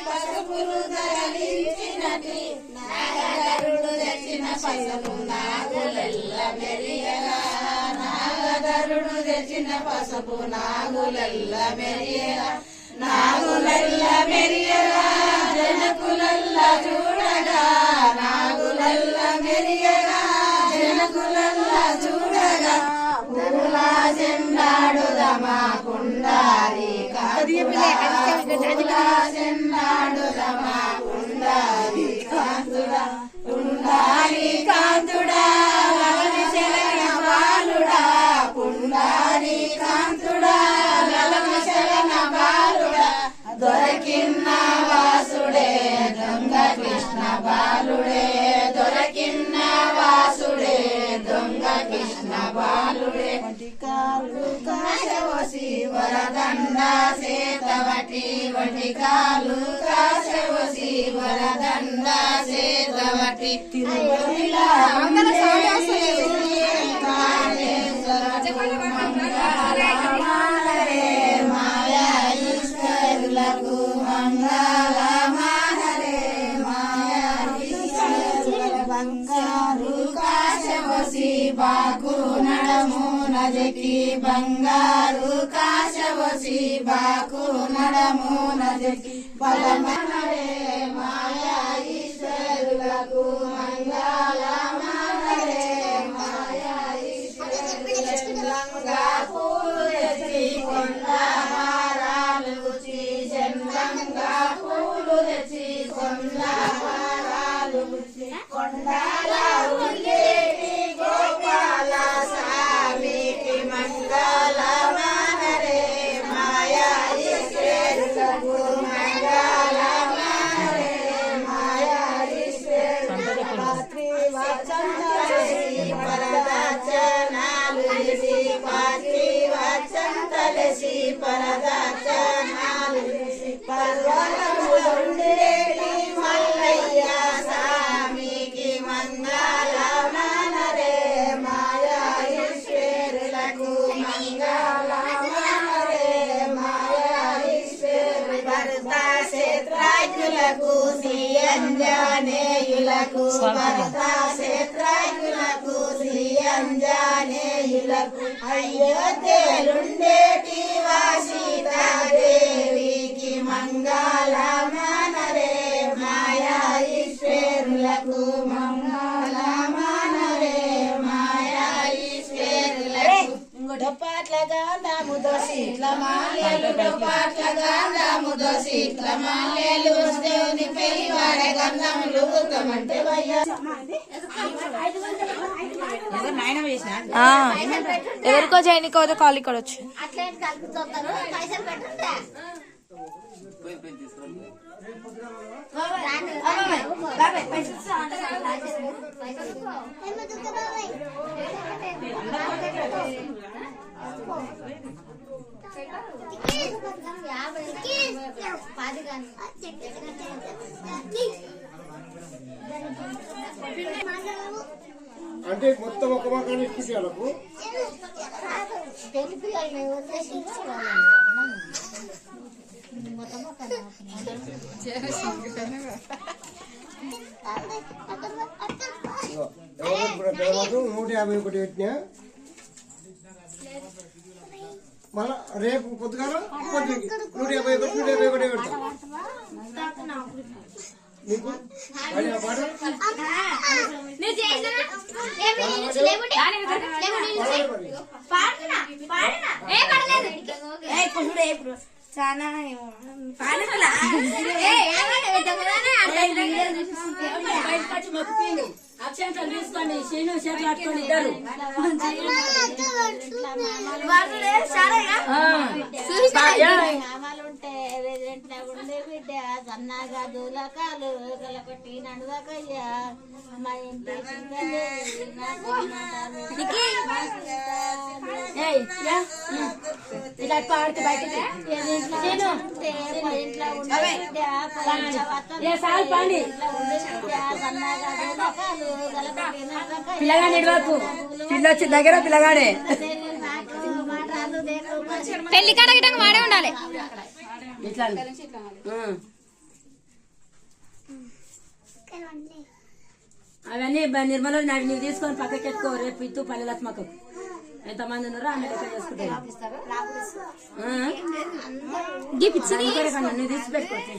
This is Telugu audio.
పసుపులు ధరలించినటి నాగరుడు తెచ్చిన పసుపు నాగులెల్ల మెరియగా నాగరుడు తెచ్చిన పసుపు నాగులెల్ల మెరియగా నాగులెల్ల మెరియగా జనకులల్ల చూడగా నాగులల్ల మెరియగా జనకులల్ల చూడగా పూల చెన్నాడుదమా కుండారి చెన్నాడుదమా కుండారి కాంతుడా కుండారి కాంతుడా లవని శరణ బాలుడా కుండారి కాంతుడా లవని శరణ బాలుడా దొరకిన్న వాసుడే దొంగ కృష్ణ బాలుడే దొరకిన్న వాసుడే దొంగ కృష్ణ బాలుడే కాశవసి వరదండ సేతవటి వటికాలు కాశవసి వరదండ సేతవటి తిరుమల మాయా ఈశ్వరులకు మంగళ మానరే మాయా బంగారు కాశవసి బాకు నడము నజకి బంగారు కాశవసి బాకు నడము నజకి బలమనరే మాయా ఈశ్వరులకు మంగళ మానరే మాయా ఈశ్వరులంగా పూలు తెచ్చి కొండహారాలు చందంగా పూలు తెచ్చి కొండహారాలు కొండల ఉండేటి గోపాల స్వామికి మంగళ మానరే మాయా ఈశ్వరులకు మంగళ మానరే మాయా ఈశ్వరులకు పరదర్శనాలు వచ్చంతలసి పరదర్శనాలు పర్వతములుండేటి మల్లయ్య స్వామికి మంగళ మానరే మాయా ఈశ్వరులకు మంగళ మానరే మాయా ఈశ్వరు భరత క్షేత్రాజ్ఞులకు శ్రీ అంజనేయులకు భరత క్షేత్రాజ్ఞులకు శ్రీ అంజనేయులకు అయోధ్యలుండేటి సీతాదేవికి మంగళ మానరే మాయా ఈశ్వరులకు మంగళ మానరే మాయా ఈశ్వరులకు డొప్పాట్లగా దాముదో సీట్ల మాలేలు డొప్పాట్లగా దాముదో సీట్ల మాలేలు దేవుని పెళ్లి వాడే గంధములు గుర్తమంటే ఎవరికో చేయనికో కాల్ ఇక్కడ వచ్చి అంటే మొత్తం ఒక మకాన్ని ఇప్పించాలకు $150 పెట్టినా మళ్ళా రేపు పొద్దుగాల $150 పెడతా నీకు పాట చాలా అక్షంతలు తీసుకోండి శీను చేతులు పట్టుకొని ఇద్దరు ఉంటే ఉండే బిడ్డ సన్నగా దూలకాలు కలపట్టి నడవకయ్యా మా ఇంటి ఇలా పాడితే బయటకి ఇంట్లో ఉండే పిల్లగా నిడవకు పిల్ల వచ్చి దగ్గర పిల్లగాడే మాటలు దేకు పెళ్లి కాడ గిట్టంగా వాడే ఉండాలి. ఇట్లా అవన్నీ నిర్మల నువ్వు తీసుకొని పక్కకి ఎత్తుకో. రేపు ఇత్తు పల్లె లక్ష్మకు ఎంతమంది ఉన్నారో ఆమె లెక్క చేసుకుంటారు. నువ్వు తీసి పెట్టుకోవచ్చు.